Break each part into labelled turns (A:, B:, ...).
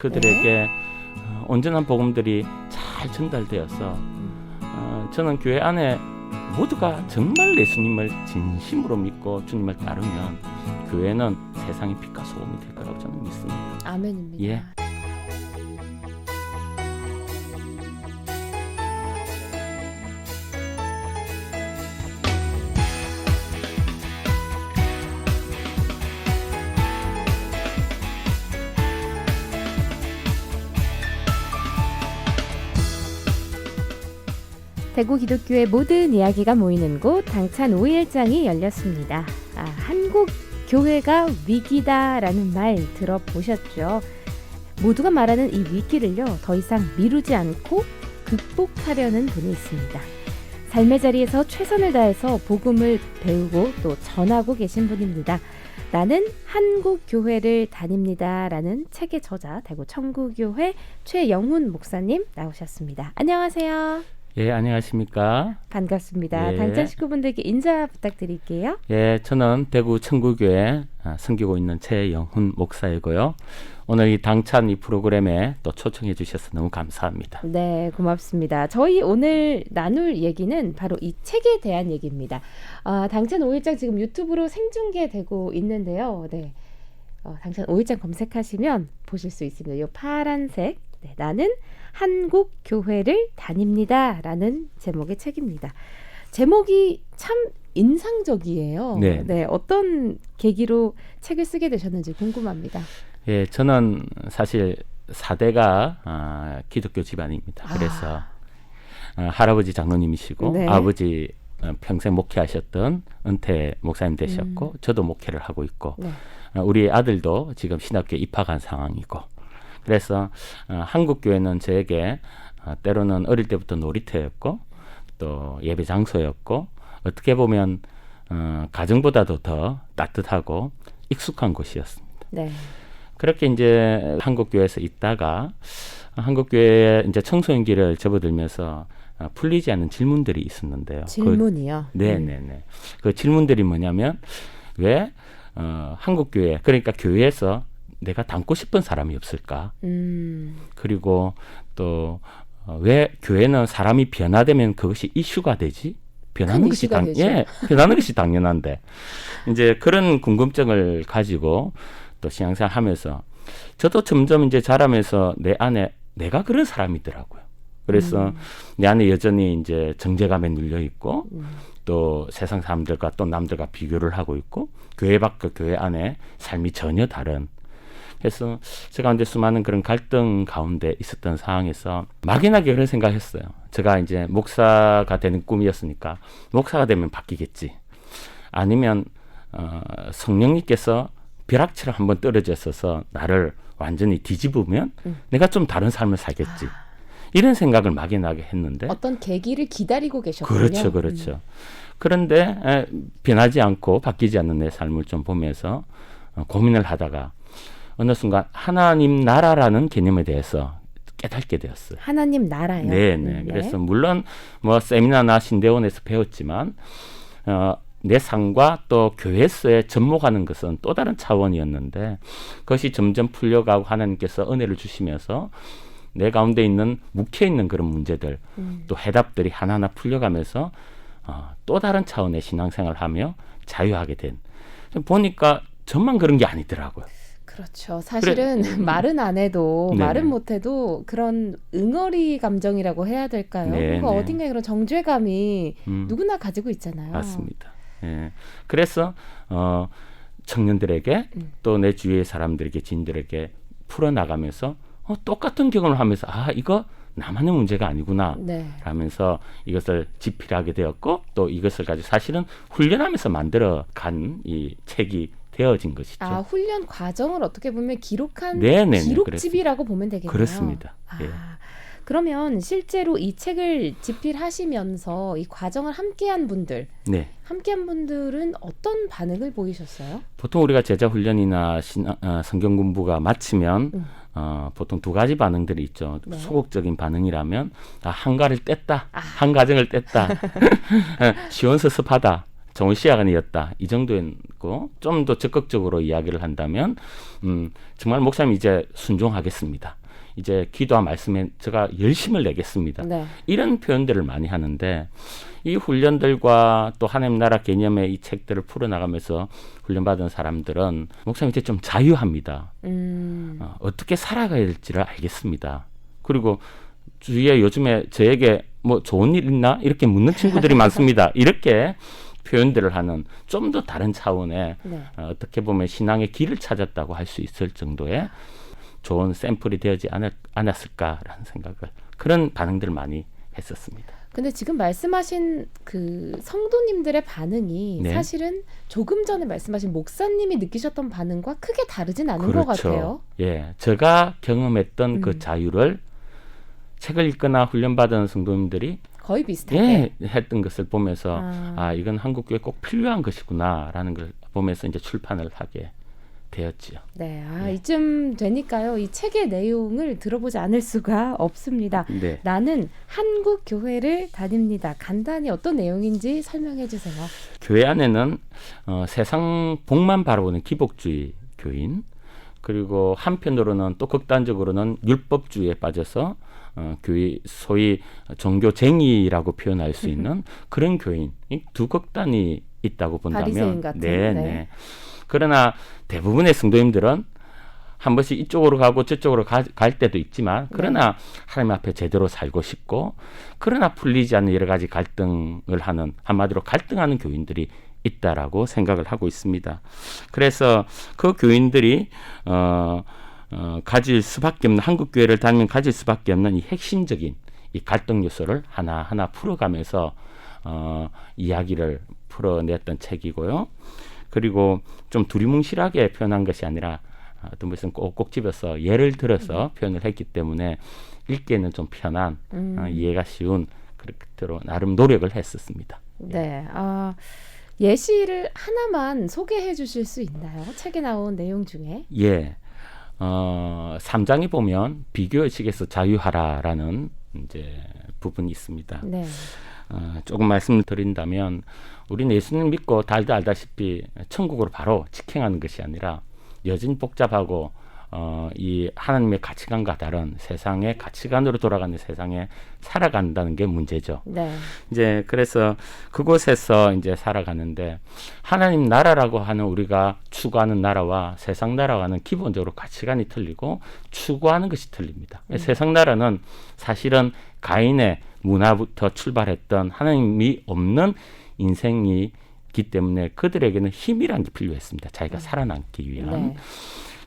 A: 그들에게 온전한 복음들이 잘 전달되어서 저는 교회 안에 모두가 정말 예수님을 진심으로 믿고 주님을 따르면 교회는 세상의 빛과 소금이 될 거라고 저는 믿습니다.
B: 아멘입니다.
A: 예.
B: 대구 기독교의 모든 이야기가 모이는 곳 당찬 5일장이 열렸습니다. 한국 교회가 위기다라는 말 들어보셨죠? 모두가 말하는 이 위기를요, 더 이상 미루지 않고 극복하려는 분이 있습니다. 삶의 자리에서 최선을 다해서 복음을 배우고 또 전하고 계신 분입니다. 나는 한국 교회를 다닙니다 라는 책의 저자, 대구 청구교회 최영훈 목사님 나오셨습니다. 안녕하세요.
A: 예, 안녕하십니까?
B: 반갑습니다.
A: 예.
B: 당찬 식구분들께 인사 부탁드릴게요.
A: 예, 저는 대구 청구교회 섬기고 있는 최영훈 목사이고요. 오늘 이 당찬 이 프로그램에 또 초청해 주셔서 너무 감사합니다.
B: 네, 고맙습니다. 저희 오늘 나눌 얘기는 바로 이 책에 대한 얘기입니다. 당찬 5일장 지금 유튜브로 생중계되고 있는데요. 네, 당찬 5일장 검색하시면 보실 수 있습니다. 이 파란색, 네, 나는 한국 교회를 다닙니다 라는 제목의 책입니다. 제목이 참 인상적이에요.
A: 네.
B: 네, 어떤 계기로 책을 쓰게 되셨는지 궁금합니다.
A: 예, 저는 사실 4대가 기독교 집안입니다. 그래서 할아버지 장로님이시고
B: 네.
A: 아버지 평생 목회하셨던 은퇴 목사님 되셨고 저도 목회를 하고 있고
B: 네.
A: 우리 아들도 지금 신학교에 입학한 상황이고 그래서 한국 교회는 저에게 때로는 어릴 때부터 놀이터였고 또 예배 장소였고 어떻게 보면 가정보다도 더 따뜻하고 익숙한 곳이었습니다.
B: 네.
A: 그렇게 이제 한국 교회에서 있다가 한국 교회에 이제 청소년기를 접어들면서 풀리지 않는 질문들이 있었는데요.
B: 질문이요?
A: 네네네. 그 질문들이 뭐냐면 왜 한국 교회 그러니까 교회에서 내가 닮고 싶은 사람이 없을까? 그리고 또 왜 교회는 사람이 변화되면 그것이 이슈가 되지? 변하는 것이 변하는 것이 당연한데 이제 그런 궁금증을 가지고 또 신앙생활 하면서 저도 점점 이제 자라면서 내 안에 내가 그런 사람이더라고요. 그래서 내 안에 여전히 이제 정죄감에 눌려 있고 또 세상 사람들과 또 남들과 비교를 하고 있고 교회 밖과 교회 안에 삶이 전혀 다른 그래서 제가 이제 수많은 그런 갈등 가운데 있었던 상황에서 막연하게 그런 생각했어요. 제가 이제 목사가 되는 꿈이었으니까 목사가 되면 바뀌겠지. 아니면 성령님께서 벼락처럼 한번 떨어졌어서 나를 완전히 뒤집으면 내가 좀 다른 삶을 살겠지. 이런 생각을 막연하게 했는데
B: 어떤 계기를 기다리고 계셨군요.
A: 그렇죠, 그렇죠. 그런데 변하지 않고 바뀌지 않는 내 삶을 좀 보면서 고민을 하다가 어느 순간 하나님 나라라는 개념에 대해서 깨닫게 되었어요.
B: 하나님 나라요?
A: 네네. 그래서 물론 뭐 세미나나 신대원에서 배웠지만 내 삶과 또 교회에서의 접목하는 것은 또 다른 차원이었는데 그것이 점점 풀려가고 하나님께서 은혜를 주시면서 내 가운데 있는 묵혀 있는 그런 문제들 또 해답들이 하나하나 풀려가면서 또 다른 차원의 신앙생활을 하며 자유하게 된 보니까 저만 그런 게 아니더라고요.
B: 그렇죠. 사실은 말은 안 해도
A: 네네.
B: 말은 못 해도 그런 응어리 감정이라고 해야 될까요?
A: 네네.
B: 그거 어딘가에 그런 정죄감이 누구나 가지고 있잖아요.
A: 맞습니다. 예. 그래서 청년들에게 또 내 주위의 사람들에게 지인들에게 풀어나가면서 똑같은 경험을 하면서 이거 나만의 문제가 아니구나
B: 네.
A: 라면서 이것을 집필하게 되었고 또 이것을 가지고 사실은 훈련하면서 만들어간 이 책이 되어진 것이죠.
B: 훈련 과정을 어떻게 보면 기록한
A: 네네네,
B: 기록집이라고 보면 되겠네요.
A: 그렇습니다. 예.
B: 그러면 실제로 이 책을 집필하시면서 이 과정을 함께한 분들은 어떤 반응을 보이셨어요?
A: 보통 우리가 제자 훈련이나 성경 공부가 마치면 보통 두 가지 반응들이 있죠.
B: 네.
A: 소극적인 반응이라면 한가를 뗐다, 한 과정을 뗐다, 시원섭섭하다. 좋은 시야간이었다. 이 정도였고 좀 더 적극적으로 이야기를 한다면 정말 목사님 이제 순종하겠습니다. 이제 기도와 말씀에 제가 열심을 내겠습니다.
B: 네.
A: 이런 표현들을 많이 하는데 이 훈련들과 또 하나님 나라 개념의 이 책들을 풀어나가면서 훈련받은 사람들은 목사님 이제 좀 자유합니다. 어떻게 살아가야 될지를 알겠습니다. 그리고 주위에 요즘에 저에게 뭐 좋은 일 있나? 이렇게 묻는 친구들이 많습니다. 이렇게 표현들을 하는 좀 더 다른 차원의
B: 네.
A: 어떻게 보면 신앙의 길을 찾았다고 할 수 있을 정도의 좋은 샘플이 되지 않았을까라는 생각을 그런 반응들을 많이 했었습니다.
B: 근데 지금 말씀하신 그 성도님들의 반응이
A: 네.
B: 사실은 조금 전에 말씀하신 목사님이 느끼셨던 반응과 크게 다르진 않은
A: 그렇죠.
B: 것 같아요.
A: 예, 제가 경험했던 그 자유를 책을 읽거나 훈련받은 성도님들이
B: 거의 비슷하게.
A: 했던 것을 보면서 이건 한국교회 꼭 필요한 것이구나라는 걸 보면서 이제 출판을 하게 되었지요.
B: 네, 이쯤 되니까요. 이 책의 내용을 들어보지 않을 수가 없습니다.
A: 네.
B: 나는 한국 교회를 다닙니다. 간단히 어떤 내용인지 설명해 주세요.
A: 교회 안에는 세상 복만 바라보는 기복주의 교인, 그리고 한편으로는 또 극단적으로는 율법주의에 빠져서 교회 소위 종교쟁이라고 표현할 수 있는 그런 교인, 이 두 극단이 있다고 본다면,
B: 바리새인 같은.
A: 네. 그러나 대부분의 성도님들은 한 번씩 이쪽으로 가고 저쪽으로 갈 때도 있지만, 그러나 하나님 앞에 제대로 살고 싶고, 그러나 풀리지 않는 여러 가지 갈등을 하는, 한마디로 갈등하는 교인들이 있다라고 생각을 하고 있습니다. 그래서 그 교인들이 가질 수밖에 없는, 한국 교회를 다니면 가질 수밖에 없는 이 핵심적인 이 갈등 요소를 하나하나 풀어가면서 이야기를 풀어냈던 책이고요. 그리고 좀 두리뭉실하게 표현한 것이 아니라 어떤 것은 꼭꼭 집어서 예를 들어서 표현을 했기 때문에 읽기에는 좀 편한, 이해가 쉬운, 그렇게로 나름 노력을 했었습니다.
B: 네. 예시를 하나만 소개해 주실 수 있나요? 책에 나온 내용 중에.
A: 예. 3장에 보면 비교의식에서 자유하라라는 이제 부분이 있습니다.
B: 네.
A: 조금 말씀을 드린다면, 우리는 예수님 믿고 달도 알다시피 천국으로 바로 직행하는 것이 아니라 여전히 복잡하고 이 하나님의 가치관과 다른 세상의 가치관으로 돌아가는 세상에 살아간다는 게 문제죠.
B: 네.
A: 이제 그래서 그곳에서 이제 살아가는데, 하나님 나라라고 하는 우리가 추구하는 나라와 세상 나라와는 기본적으로 가치관이 틀리고 추구하는 것이 틀립니다. 세상 나라는 사실은 가인의 문화부터 출발했던 하나님이 없는 인생이기 때문에 그들에게는 힘이라는 게 필요했습니다. 자기가 살아남기 위한.
B: 네.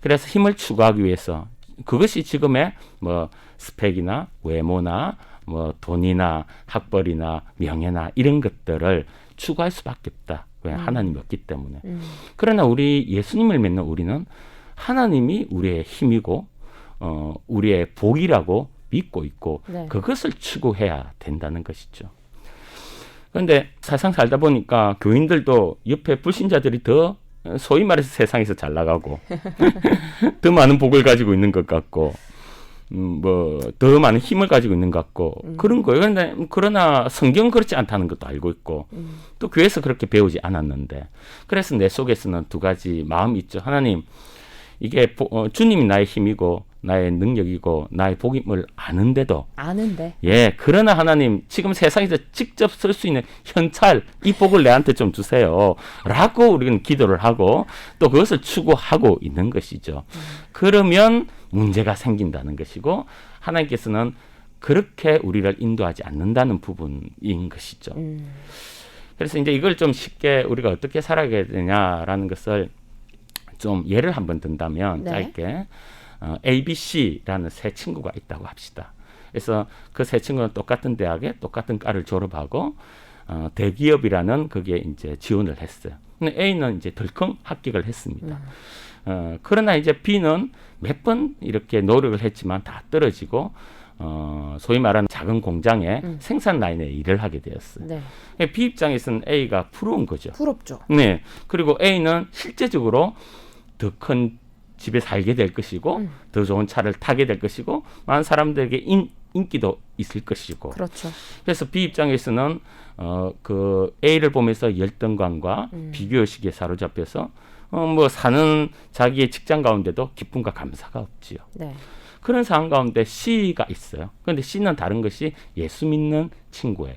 A: 그래서 힘을 추구하기 위해서, 그것이 지금의 뭐 스펙이나 외모나 뭐 돈이나 학벌이나 명예나 이런 것들을 추구할 수밖에 없다. 왜? 하나님이 없기 때문에. 그러나 우리 예수님을 믿는 우리는 하나님이 우리의 힘이고 우리의 복이라고 믿고 있고,
B: 네.
A: 그것을 추구해야 된다는 것이죠. 그런데 세상 살다 보니까 교인들도 옆에 불신자들이 더 소위 말해서 세상에서 잘 나가고 더 많은 복을 가지고 있는 것 같고 뭐 더 많은 힘을 가지고 있는 것 같고 그런 거예요. 그런데 그러나 성경은 그렇지 않다는 것도 알고 있고 또 교회에서 그렇게 배우지 않았는데, 그래서 내 속에서는 두 가지 마음이 있죠. 하나님, 이게 주님이 나의 힘이고 나의 능력이고 나의 복임을 아는데도, 그러나 하나님, 지금 세상에서 직접 쓸 수 있는 현찰, 이 복을 내한테 좀 주세요 라고 우리는 기도를 하고 또 그것을 추구하고 있는 것이죠. 그러면 문제가 생긴다는 것이고, 하나님께서는 그렇게 우리를 인도하지 않는다는 부분인 것이죠. 그래서 이제 이걸 좀 쉽게 우리가 어떻게 살아가야 되냐라는 것을 좀 예를 한번 든다면, 짧게 ABC라는 세 친구가 있다고 합시다. 그래서 그 세 친구는 똑같은 대학에 똑같은 과를 졸업하고 대기업이라는 거기에 이제 지원을 했어요. 근데 A는 이제 덜컹 합격을 했습니다. 그러나 이제 B는 몇 번 이렇게 노력을 했지만 다 떨어지고 소위 말하는 작은 공장에 생산 라인에 일을 하게 되었어요.
B: 네.
A: B 입장에서는 A가 부러운 거죠.
B: 부럽죠.
A: 네. 그리고 A는 실제적으로 더 큰 집에 살게 될 것이고 더 좋은 차를 타게 될 것이고 많은 사람들에게 인기도 있을 것이고.
B: 그렇죠.
A: 그래서 B 입장에서는 그 A를 보면서 열등감과 비교의식에 사로잡혀서 뭐 사는 자기의 직장 가운데도 기쁨과 감사가 없지요.
B: 네.
A: 그런 상황 가운데 C가 있어요. 그런데 C는 다른 것이 예수 믿는 친구예요.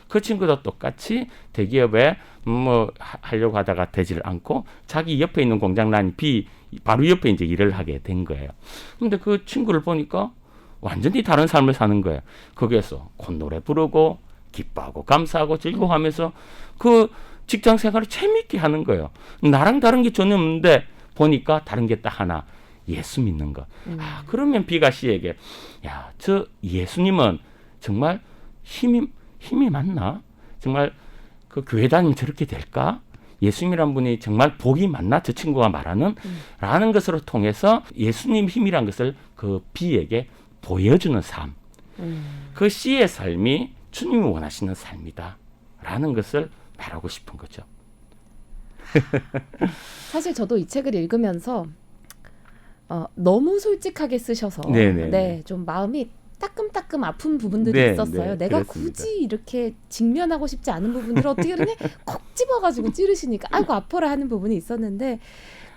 A: 그 친구도 똑같이 대기업에 뭐 하려고 하다가 되지를 않고 자기 옆에 있는 공장 라인 B 바로 옆에 이제 일을 하게 된 거예요. 근데 그 친구를 보니까 완전히 다른 삶을 사는 거예요. 거기에서 콧노래 부르고 기뻐하고 감사하고 즐거워하면서 그 직장 생활을 재미있게 하는 거예요. 나랑 다른 게 전혀 없는데 보니까 다른 게 딱 하나. 예수 믿는 것. 그러면 B가 C에게 야, 저 예수님은 정말 힘이 맞나? 정말 그 교회 다니면 저렇게 될까? 예수님이란 분이 정말 복이 맞나? 저 친구가 말하는 라는 것으로 통해서 예수님 힘이란 것을 그 B에게 보여주는 삶. 그 C의 삶이 주님이 원하시는 삶이다. 라는 것을 말하고 싶은 거죠.
B: 사실 저도 이 책을 읽으면서 너무 솔직하게 쓰셔서 네, 좀 마음이 따끔따끔 아픈 부분들이 있었어요. 내가
A: 그렇습니다.
B: 굳이 이렇게 직면하고 싶지 않은 부분들을 어떻게 그러니 콕 집어가지고 찌르시니까 아이고 아파라 하는 부분이 있었는데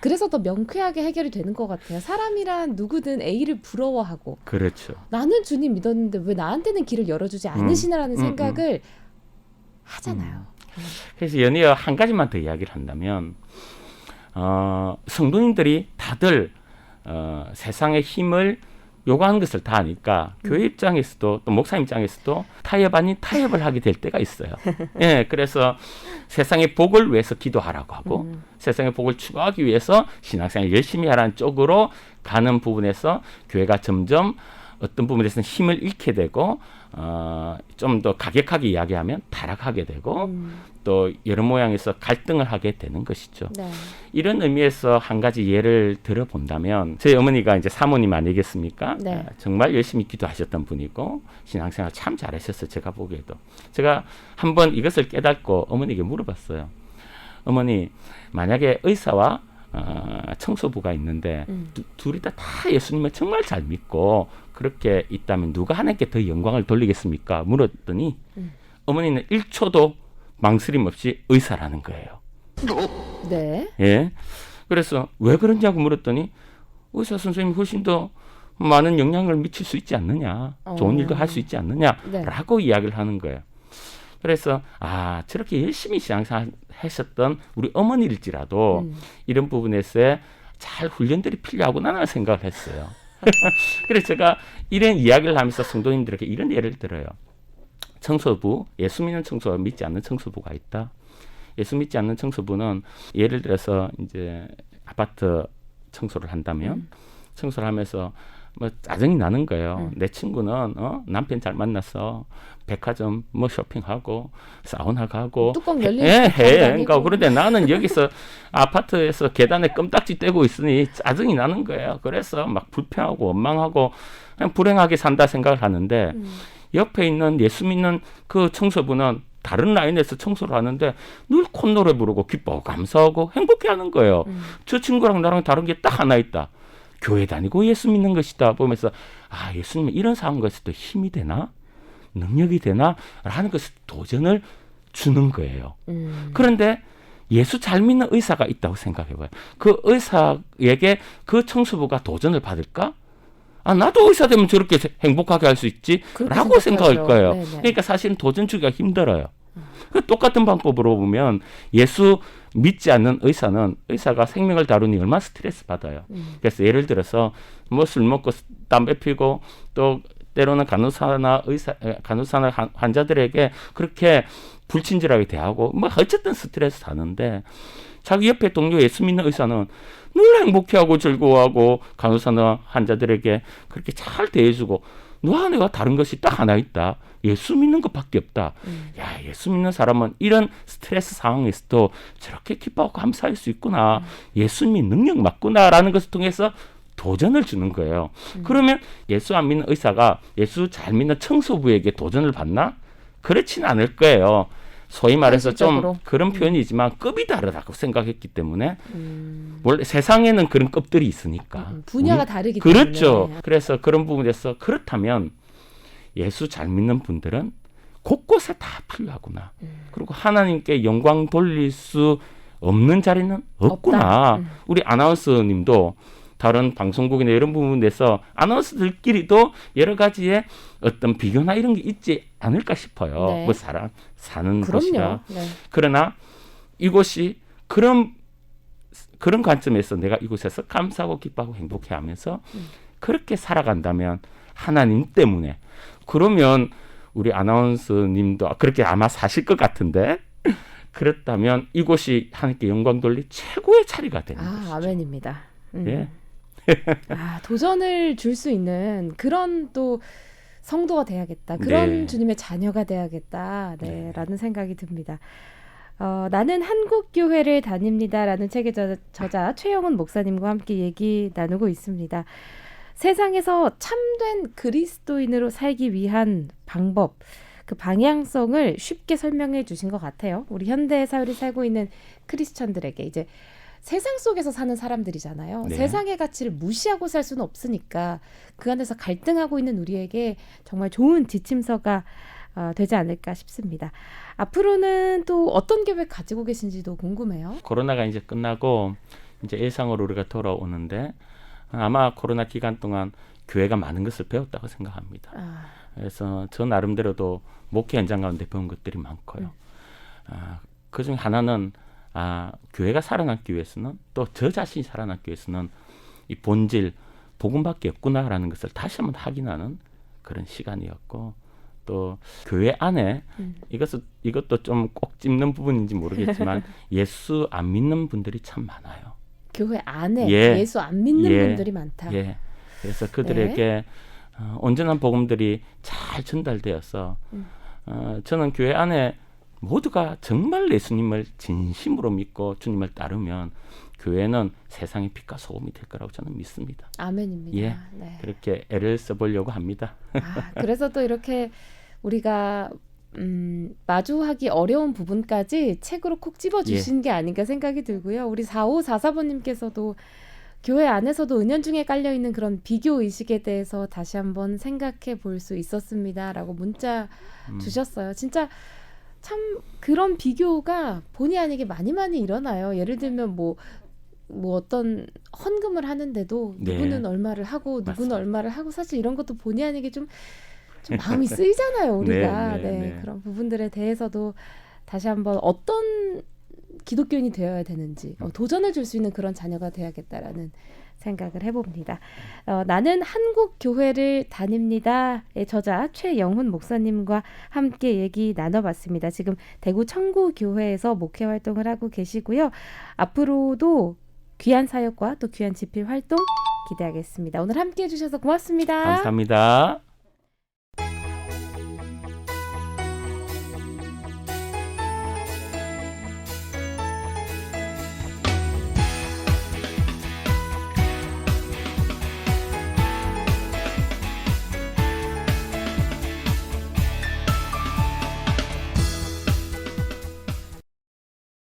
B: 그래서 더 명쾌하게 해결이 되는 것 같아요. 사람이란 누구든 A를 부러워하고
A: 그렇죠.
B: 나는 주님 믿었는데 왜 나한테는 길을 열어주지 않으시나라는 생각을 하잖아요.
A: 그래서 연이어 한 가지만 더 이야기를 한다면 성도님들이 다들 세상의 힘을 요구하는 것을 다 아니까 교회 입장에서도 또 목사님 입장에서도 타협 아닌 타협을 하게 될 때가 있어요. 예, 그래서 세상의 복을 위해서 기도하라고 하고 세상의 복을 추구하기 위해서 신앙생활 열심히 하라는 쪽으로 가는 부분에서 교회가 점점 어떤 부분에서는 힘을 잃게 되고 좀 더 가격하게 이야기하면 타락하게 되고 또 여러 모양에서 갈등을 하게 되는 것이죠.
B: 네.
A: 이런 의미에서 한 가지 예를 들어본다면 저희 어머니가 이제 사모님 아니겠습니까?
B: 네.
A: 정말 열심히 기도하셨던 분이고 신앙생활 참 잘하셨어요. 제가 보기에도. 제가 한번 이것을 깨닫고 어머니에게 물어봤어요. 어머니, 만약에 의사와 청소부가 있는데 둘이 다 예수님을 정말 잘 믿고 그렇게 있다면 누가 하나님께 더 영광을 돌리겠습니까? 물었더니 어머니는 1초도 망설임 없이 의사라는 거예요.
B: 네.
A: 예. 그래서 왜 그러냐고 물었더니 의사 선생님이 훨씬 더 많은 영향을 미칠 수 있지 않느냐. 좋은 일도 할 수 있지 않느냐라고 이야기를 하는 거예요. 그래서 저렇게 열심히 신앙생활 하셨던 우리 어머니일지라도 이런 부분에서 잘 훈련들이 필요하구나 생각을 했어요. 그래서 제가 이런 이야기를 하면서 성도님들에게 이런 예를 들어요. 청소부, 예수 믿는 청소부와 믿지 않는 청소부가 있다. 예수 믿지 않는 청소부는 예를 들어서 이제 아파트 청소를 한다면 청소를 하면서 뭐 짜증이 나는 거예요. 내 친구는 남편 잘 만나서 백화점 뭐 쇼핑하고 사우나 가고
B: 뚜껑 열린
A: 해. 그러니까 그런데 나는 여기서 아파트에서 계단에 껌딱지 떼고 있으니 짜증이 나는 거예요. 그래서 막 불평하고 원망하고 그냥 불행하게 산다 생각을 하는데 옆에 있는 예수 믿는 그 청소부는 다른 라인에서 청소를 하는데 늘 콧노래 부르고 기뻐하고 감사하고 행복해하는 거예요. 저 친구랑 나랑 다른 게 딱 하나 있다. 교회 다니고 예수 믿는 것이다 보면서 예수님은 이런 상황에서도 힘이 되나? 능력이 되나? 라는 것을 도전을 주는 거예요. 그런데 예수 잘 믿는 의사가 있다고 생각해봐요. 그 의사에게 그 청소부가 도전을 받을까? 나도 의사 되면 저렇게 행복하게 할 수 있지? 라고 생각할 거예요. 네네. 그러니까 사실은 도전 주기가 힘들어요. 똑같은 방법으로 보면 예수 믿지 않는 의사가 생명을 다루니 얼마나 스트레스 받아요. 그래서 예를 들어서 뭐 술 먹고 담배 피고 또 때로는 간호사나 환자들에게 그렇게 불친절하게 대하고 뭐 어쨌든 스트레스 사는데 자기 옆에 동료 예수 믿는 의사는 늘 행복해하고 즐거워하고 간호사나 환자들에게 그렇게 잘 대해주고 너와 내가 다른 것이 딱 하나 있다. 예수 믿는 것밖에 없다. 야, 예수 믿는 사람은 이런 스트레스 상황에서도 저렇게 기뻐하고 감사할 수 있구나. 예수님이 능력 맞구나라는 것을 통해서 도전을 주는 거예요. 그러면 예수 안 믿는 의사가 예수 잘 믿는 청소부에게 도전을 받나? 그렇지는 않을 거예요. 소위 말해서
B: 현실적으로.
A: 좀 그런 표현이지만 급이 다르다고 생각했기 때문에 원래 세상에는 그런 급들이 있으니까
B: 분야가 다르기
A: 그렇죠.
B: 때문에.
A: 그래서 그런 부분에서 그렇다면 예수 잘 믿는 분들은 곳곳에 다 필요하구나. 그리고 하나님께 영광 돌릴 수 없는 자리는 없구나. 우리 아나운서님도 다른 방송국이나 이런 부분에서 아나운서들끼리도 여러 가지의 어떤 비교나 이런 게 있지 않을까 싶어요.
B: 네.
A: 뭐 사는 곳이라.
B: 네.
A: 그러나 이곳이 그런 관점에서 내가 이곳에서 감사하고 기뻐하고 행복해하면서 그렇게 살아간다면 하나님 때문에, 그러면 우리 아나운서님도 그렇게 아마 사실 것 같은데, 그렇다면 이곳이 하나님께 영광 돌릴 최고의 자리가 되는 것이죠.
B: 아멘입니다.
A: 예.
B: 도전을 줄 수 있는 그런 또 성도가 돼야겠다. 그런
A: 네.
B: 주님의 자녀가 돼야겠다. 네, 라는 생각이 듭니다. 나는 한국 교회를 다닙니다라는 책의 저자 최영훈 목사님과 함께 얘기 나누고 있습니다. 세상에서 참된 그리스도인으로 살기 위한 방법, 그 방향성을 쉽게 설명해 주신 것 같아요. 우리 현대 사회를 살고 있는 크리스천들에게 이제 세상 속에서 사는 사람들이잖아요.
A: 네.
B: 세상의 가치를 무시하고 살 수는 없으니까 그 안에서 갈등하고 있는 우리에게 정말 좋은 지침서가 되지 않을까 싶습니다. 앞으로는 또 어떤 계획 가지고 계신지도 궁금해요.
A: 코로나가 이제 끝나고 이제 일상으로 우리가 돌아오는데 아마 코로나 기간 동안 교회가 많은 것을 배웠다고 생각합니다. 그래서 저 나름대로도 목회 현장 가운데 배운 것들이 많고요. 그중 하나는 교회가 살아남기 위해서는, 또 저 자신이 살아남기 위해서는 이 본질, 복음밖에 없구나라는 것을 다시 한번 확인하는 그런 시간이었고, 또 교회 안에 이것도 좀 꼭 찝는 부분인지 모르겠지만 예수 안 믿는 분들이 참 많아요.
B: 교회 안에
A: 예.
B: 예수 안 믿는
A: 예.
B: 분들이 많다.
A: 예. 그래서 그들에게 온전한 복음들이 잘 전달되어서 저는 교회 안에 모두가 정말 예수님을 진심으로 믿고 주님을 따르면 교회는 세상의 빛과 소금이 될 거라고 저는 믿습니다.
B: 아멘입니다.
A: 예.
B: 네.
A: 그렇게 애를 써보려고 합니다.
B: 그래서 또 이렇게 우리가 마주하기 어려운 부분까지 책으로 콕 집어주신 게 아닌가 생각이 들고요. 우리 4544번님께서도 교회 안에서도 은연중에 깔려있는 그런 비교의식에 대해서 다시 한번 생각해 볼 수 있었습니다라고 문자 주셨어요. 진짜 참 그런 비교가 본의 아니게 많이 일어나요. 예를 들면 뭐 어떤 헌금을 하는데도
A: 네.
B: 누구는 얼마를 하고 누구는
A: 맞습니다.
B: 얼마를 하고, 사실 이런 것도 본의 아니게 좀 마음이 쓰이잖아요, 우리가.
A: 네.
B: 그런 부분들에 대해서도 다시 한번 어떤 기독교인이 되어야 되는지 도전을 줄 수 있는 그런 자녀가 돼야겠다라는 생각을 해봅니다. 나는 한국 교회를 다닙니다의 저자 최영훈 목사님과 함께 얘기 나눠봤습니다. 지금 대구 청구교회에서 목회 활동을 하고 계시고요. 앞으로도 귀한 사역과 또 귀한 집필 활동 기대하겠습니다. 오늘 함께 해주셔서 고맙습니다.
A: 감사합니다.